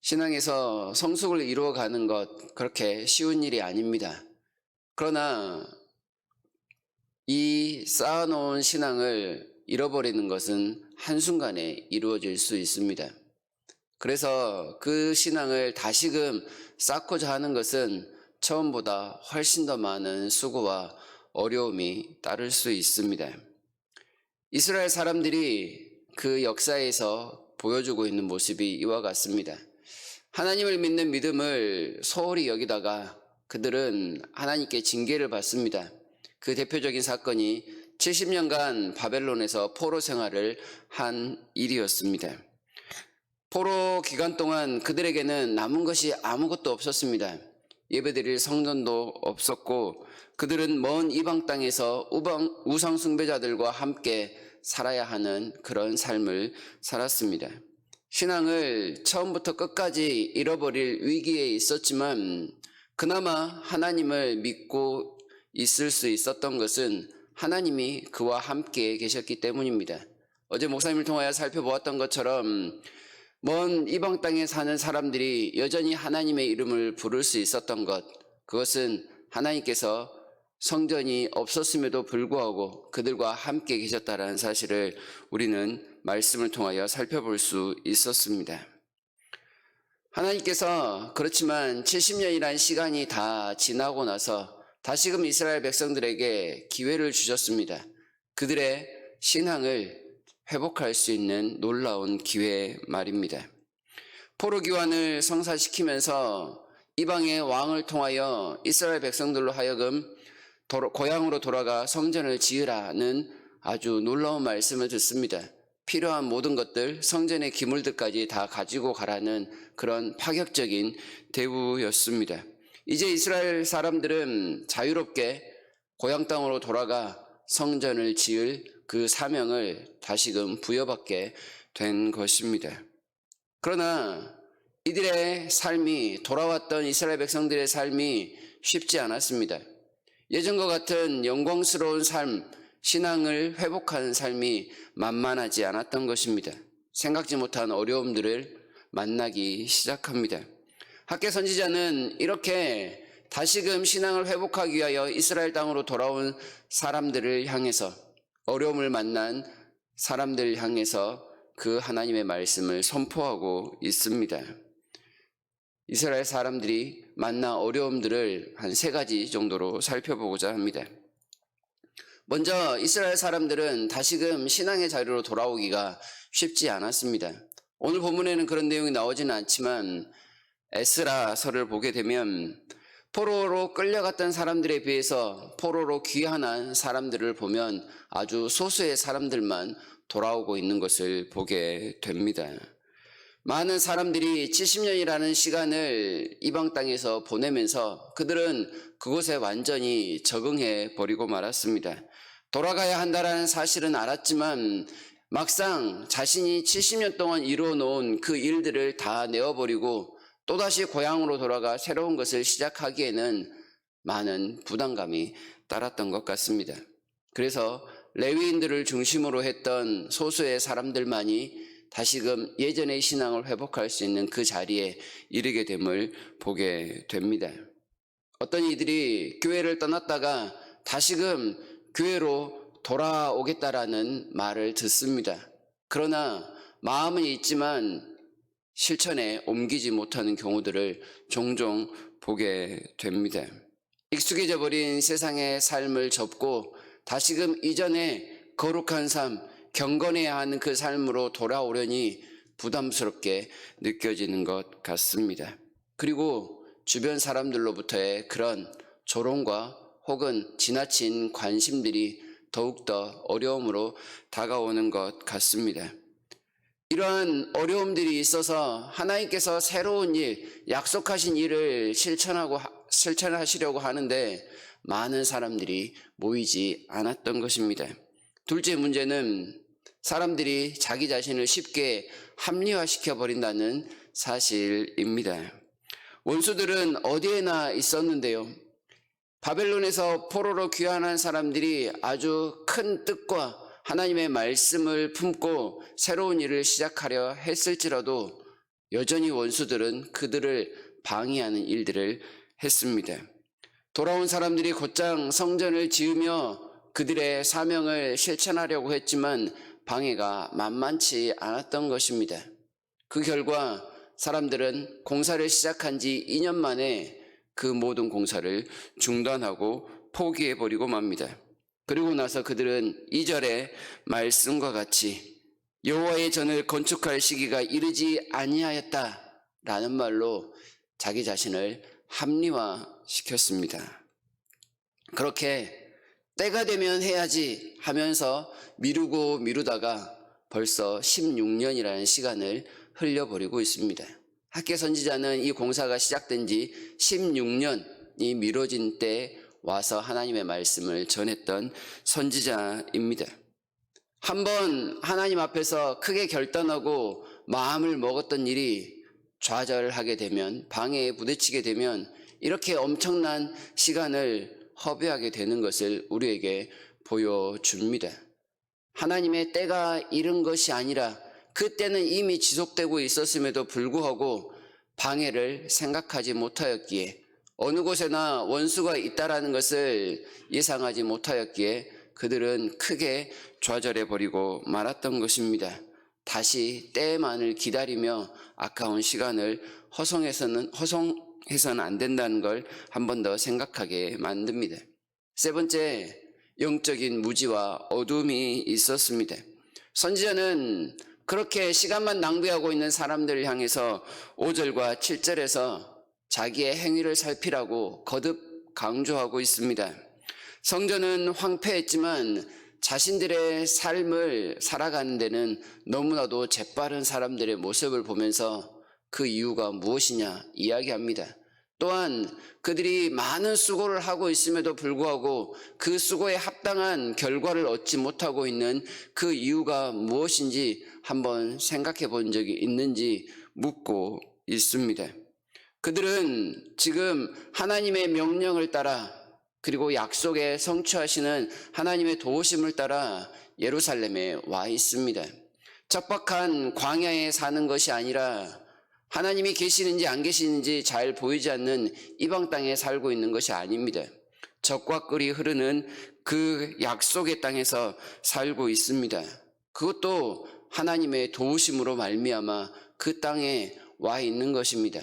신앙에서 성숙을 이루어가는 것 그렇게 쉬운 일이 아닙니다. 그러나 이 쌓아놓은 신앙을 잃어버리는 것은 한순간에 이루어질 수 있습니다. 그래서 그 신앙을 다시금 쌓고자 하는 것은 처음보다 훨씬 더 많은 수고와 어려움이 따를 수 있습니다. 이스라엘 사람들이 그 역사에서 보여주고 있는 모습이 이와 같습니다. 하나님을 믿는 믿음을 소홀히 여기다가 그들은 하나님께 징계를 받습니다. 그 대표적인 사건이 70년간 바벨론에서 포로 생활을 한 일이었습니다. 포로 기간 동안 그들에게는 남은 것이 아무것도 없었습니다. 예배드릴 성전도 없었고 그들은 먼 이방 땅에서 우상 숭배자들과 함께 살아야 하는 그런 삶을 살았습니다. 신앙을 처음부터 끝까지 잃어버릴 위기에 있었지만 그나마 하나님을 믿고 있을 수 있었던 것은 하나님이 그와 함께 계셨기 때문입니다. 어제 목사님을 통하여 살펴보았던 것처럼 먼 이방 땅에 사는 사람들이 여전히 하나님의 이름을 부를 수 있었던 것, 그것은 하나님께서 성전이 없었음에도 불구하고 그들과 함께 계셨다는 사실을 우리는 말씀을 통하여 살펴볼 수 있었습니다. 하나님께서 그렇지만 70년이라는 시간이 다 지나고 나서 다시금 이스라엘 백성들에게 기회를 주셨습니다. 그들의 신앙을 회복할 수 있는 놀라운 기회 말입니다. 포로 기환을 성사시키면서 이방의 왕을 통하여 이스라엘 백성들로 하여금 고향으로 돌아가 성전을 지으라는 아주 놀라운 말씀을 듣습니다. 필요한 모든 것들, 성전의 기물들까지 다 가지고 가라는 그런 파격적인 대우였습니다. 이제 이스라엘 사람들은 자유롭게 고향 땅으로 돌아가 성전을 지을 그 사명을 다시금 부여받게 된 것입니다. 그러나 이들의 삶이, 돌아왔던 이스라엘 백성들의 삶이 쉽지 않았습니다. 예전과 같은 영광스러운 삶, 신앙을 회복하는 삶이 만만하지 않았던 것입니다. 생각지 못한 어려움들을 만나기 시작합니다. 학개 선지자는 이렇게 다시금 신앙을 회복하기 위하여 이스라엘 땅으로 돌아온 사람들을 향해서, 어려움을 만난 사람들을 향해서 그 하나님의 말씀을 선포하고 있습니다. 이스라엘 사람들이 만난 어려움들을 한 3가지 정도로 살펴보고자 합니다. 먼저 이스라엘 사람들은 다시금 신앙의 자리로 돌아오기가 쉽지 않았습니다. 오늘 본문에는 그런 내용이 나오지는 않지만 에스라서를 보게 되면 포로로 끌려갔던 사람들에 비해서 포로로 귀환한 사람들을 보면 아주 소수의 사람들만 돌아오고 있는 것을 보게 됩니다. 많은 사람들이 70년이라는 시간을 이방 땅에서 보내면서 그들은 그곳에 완전히 적응해 버리고 말았습니다. 돌아가야 한다는 사실은 알았지만 막상 자신이 70년 동안 이루어 놓은 그 일들을 다 내어버리고 또다시 고향으로 돌아가 새로운 것을 시작하기에는 많은 부담감이 따랐던 것 같습니다. 그래서 레위인들을 중심으로 했던 소수의 사람들만이 다시금 예전의 신앙을 회복할 수 있는 그 자리에 이르게 됨을 보게 됩니다. 어떤 이들이 교회를 떠났다가 다시금 교회로 돌아오겠다라는 말을 듣습니다. 그러나 마음은 있지만 실천에 옮기지 못하는 경우들을 종종 보게 됩니다. 익숙해져 버린 세상의 삶을 접고 다시금 이전에 거룩한 삶, 경건해야 하는 그 삶으로 돌아오려니 부담스럽게 느껴지는 것 같습니다. 그리고 주변 사람들로부터의 그런 조롱과 혹은 지나친 관심들이 더욱더 어려움으로 다가오는 것 같습니다. 이러한 어려움들이 있어서 하나님께서 새로운 일, 약속하신 일을 실천하시려고 하는데 많은 사람들이 모이지 않았던 것입니다. 둘째 문제는 사람들이 자기 자신을 쉽게 합리화시켜 버린다는 사실입니다. 원수들은 어디에나 있었는데요. 바벨론에서 포로로 귀환한 사람들이 아주 큰 뜻과 하나님의 말씀을 품고 새로운 일을 시작하려 했을지라도 여전히 원수들은 그들을 방해하는 일들을 했습니다. 돌아온 사람들이 곧장 성전을 지으며 그들의 사명을 실천하려고 했지만 방해가 만만치 않았던 것입니다. 그 결과 사람들은 공사를 시작한 지 2년 만에 그 모든 공사를 중단하고 포기해버리고 맙니다. 그리고 나서 그들은 2절의 말씀과 같이 여호와의 전을 건축할 시기가 이르지 아니하였다라는 말로 자기 자신을 합리화시켰습니다. 그렇게 때가 되면 해야지 하면서 미루다가 벌써 16년이라는 시간을 흘려버리고 있습니다. 학개 선지자는 이 공사가 시작된 지 16년이 미뤄진 때 와서 하나님의 말씀을 전했던 선지자입니다. 한번 하나님 앞에서 크게 결단하고 마음을 먹었던 일이 좌절하게 되면, 방해에 부딪히게 되면 이렇게 엄청난 시간을 허비하게 되는 것을 우리에게 보여줍니다. 하나님의 때가 이른 것이 아니라 그때는 이미 지속되고 있었음에도 불구하고 방해를 생각하지 못하였기에, 어느 곳에나 원수가 있다라는 것을 예상하지 못하였기에 그들은 크게 좌절해버리고 말았던 것입니다. 다시 때만을 기다리며 아까운 시간을 허송해서는 안 된다는 걸 한 번 더 생각하게 만듭니다. 세 번째, 영적인 무지와 어둠이 있었습니다. 선지자는 그렇게 시간만 낭비하고 있는 사람들을 향해서 5절과 7절에서 자기의 행위를 살피라고 거듭 강조하고 있습니다. 성전은 황폐했지만 자신들의 삶을 살아가는 데는 너무나도 재빠른 사람들의 모습을 보면서 그 이유가 무엇이냐 이야기합니다. 또한 그들이 많은 수고를 하고 있음에도 불구하고 그 수고에 합당한 결과를 얻지 못하고 있는 그 이유가 무엇인지 한번 생각해 본 적이 있는지 묻고 있습니다. 그들은 지금 하나님의 명령을 따라, 그리고 약속에 성취하시는 하나님의 도우심을 따라 예루살렘에 와 있습니다. 척박한 광야에 사는 것이 아니라 하나님이 계시는지 안 계시는지 잘 보이지 않는 이방 땅에 살고 있는 것이 아닙니다. 적과 꿀이 흐르는 그 약속의 땅에서 살고 있습니다. 그것도 하나님의 도우심으로 말미암아 그 땅에 와 있는 것입니다.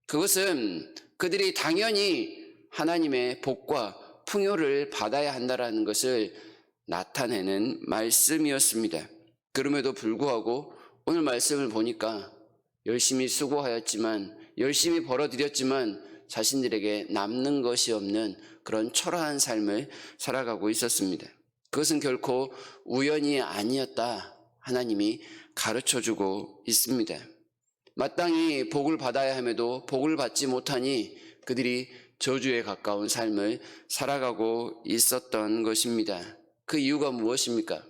그것은 그들이 당연히 하나님의 복과 풍요를 받아야 한다는 것을 나타내는 말씀이었습니다. 그럼에도 불구하고 오늘 말씀을 보니까 열심히 수고하였지만, 열심히 벌어들였지만 자신들에게 남는 것이 없는 그런 초라한 삶을 살아가고 있었습니다. 그것은 결코 우연이 아니었다, 하나님이 가르쳐주고 있습니다. 마땅히 복을 받아야 함에도 복을 받지 못하니 그들이 저주에 가까운 삶을 살아가고 있었던 것입니다. 그 이유가 무엇입니까?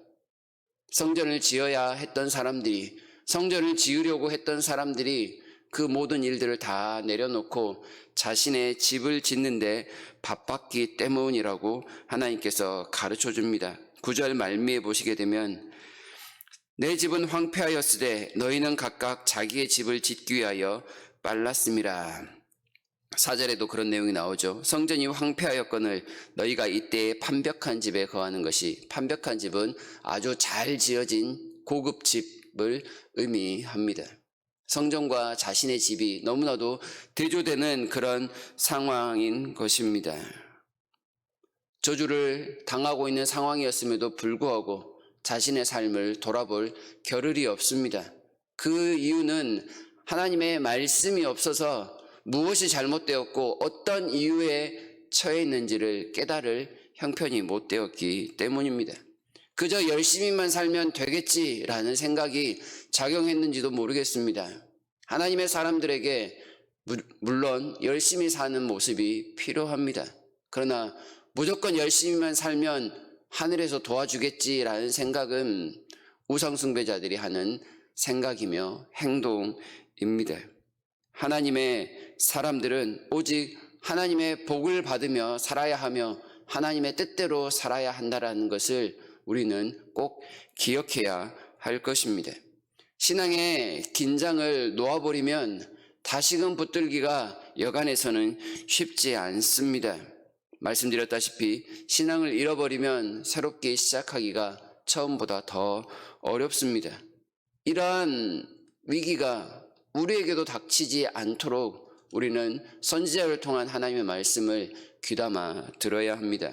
성전을 지어야 했던 사람들이, 성전을 지으려고 했던 사람들이 그 모든 일들을 다 내려놓고 자신의 집을 짓는데 바빴기 때문이라고 하나님께서 가르쳐 줍니다. 9절 말미에 보시게 되면 내 집은 황폐하였으되 너희는 각각 자기의 집을 짓기 위하여 빨랐음이라. 4절에도 그런 내용이 나오죠. 성전이 황폐하였거늘 너희가 이때에 판벽한 집에 거하는 것이, 판벽한 집은 아주 잘 지어진 고급 집을 의미합니다. 성전과 자신의 집이 너무나도 대조되는 그런 상황인 것입니다. 저주를 당하고 있는 상황이었음에도 불구하고 자신의 삶을 돌아볼 겨를이 없습니다. 그 이유는 하나님의 말씀이 없어서 무엇이 잘못되었고 어떤 이유에 처해 있는지를 깨달을 형편이 못 되었기 때문입니다. 그저 열심히만 살면 되겠지라는 생각이 작용했는지도 모르겠습니다. 하나님의 사람들에게 물론 열심히 사는 모습이 필요합니다. 그러나 무조건 열심히만 살면 하늘에서 도와주겠지라는 생각은 우상숭배자들이 하는 생각이며 행동입니다. 하나님의 사람들은 오직 하나님의 복을 받으며 살아야 하며 하나님의 뜻대로 살아야 한다는 것을 우리는 꼭 기억해야 할 것입니다. 신앙의 긴장을 놓아버리면 다시금 붙들기가 여간에서는 쉽지 않습니다. 말씀드렸다시피 신앙을 잃어버리면 새롭게 시작하기가 처음보다 더 어렵습니다. 이러한 위기가 우리에게도 닥치지 않도록 우리는 선지자를 통한 하나님의 말씀을 귀담아 들어야 합니다.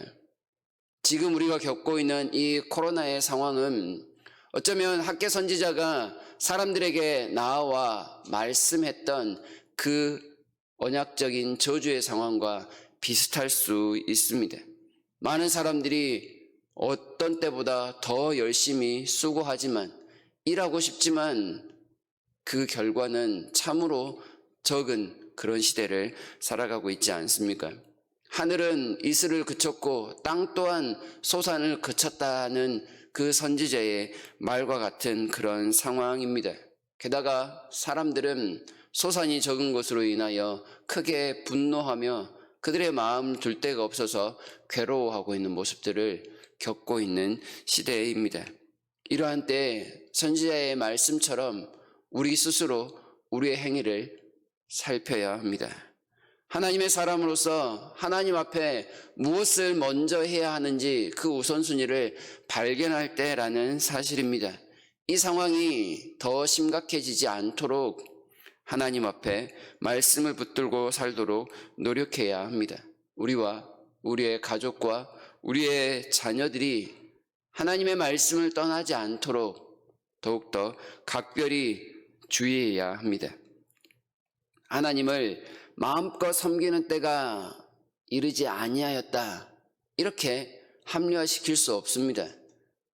지금 우리가 겪고 있는 이 코로나의 상황은 어쩌면 학계 선지자가 사람들에게 나와 말씀했던 그 언약적인 저주의 상황과 비슷할 수 있습니다. 많은 사람들이 어떤 때보다 더 열심히 수고하지만 일하고 싶지만 그 결과는 참으로 적은 그런 시대를 살아가고 있지 않습니까? 하늘은 이슬을 그쳤고 땅 또한 솟아을 그쳤다는 그 선지자의 말과 같은 그런 상황입니다. 게다가 사람들은 소산이 적은 것으로 인하여 크게 분노하며 그들의 마음 둘 데가 없어서 괴로워하고 있는 모습들을 겪고 있는 시대입니다. 이러한 때 선지자의 말씀처럼 우리 스스로 우리의 행위를 살펴야 합니다. 하나님의 사람으로서 하나님 앞에 무엇을 먼저 해야 하는지 그 우선순위를 발견할 때라는 사실입니다. 이 상황이 더 심각해지지 않도록 하나님 앞에 말씀을 붙들고 살도록 노력해야 합니다. 우리와 우리의 가족과 우리의 자녀들이 하나님의 말씀을 떠나지 않도록 더욱더 각별히 주의해야 합니다. 하나님을 마음껏 섬기는 때가 이르지 아니하였다, 이렇게 합리화시킬 수 없습니다.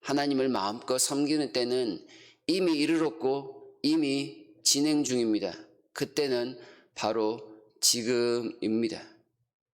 하나님을 마음껏 섬기는 때는 이미 이르렀고 이미 진행 중입니다. 그때는 바로 지금입니다.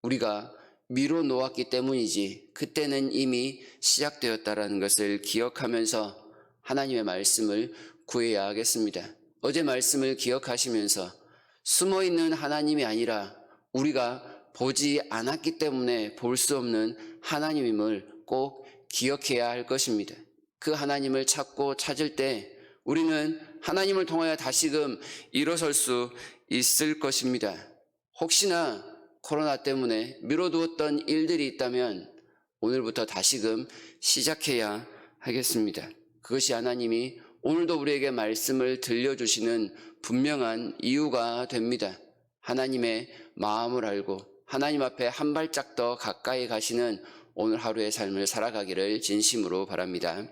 우리가 미뤄 놓았기 때문이지 그때는 이미 시작되었다라는 것을 기억하면서 하나님의 말씀을 구해야 하겠습니다. 어제 말씀을 기억하시면서 숨어있는 하나님이 아니라 우리가 보지 않았기 때문에 볼 수 없는 하나님임을 꼭 기억해야 할 것입니다. 그 하나님을 찾고 찾을 때 우리는 하나님을 통하여 다시금 일어설 수 있을 것입니다. 혹시나 코로나 때문에 미뤄두었던 일들이 있다면 오늘부터 다시금 시작해야 하겠습니다. 그것이 하나님이 오늘도 우리에게 말씀을 들려주시는 분명한 이유가 됩니다. 하나님의 마음을 알고 하나님 앞에 한 발짝 더 가까이 가시는 오늘 하루의 삶을 살아가기를 진심으로 바랍니다.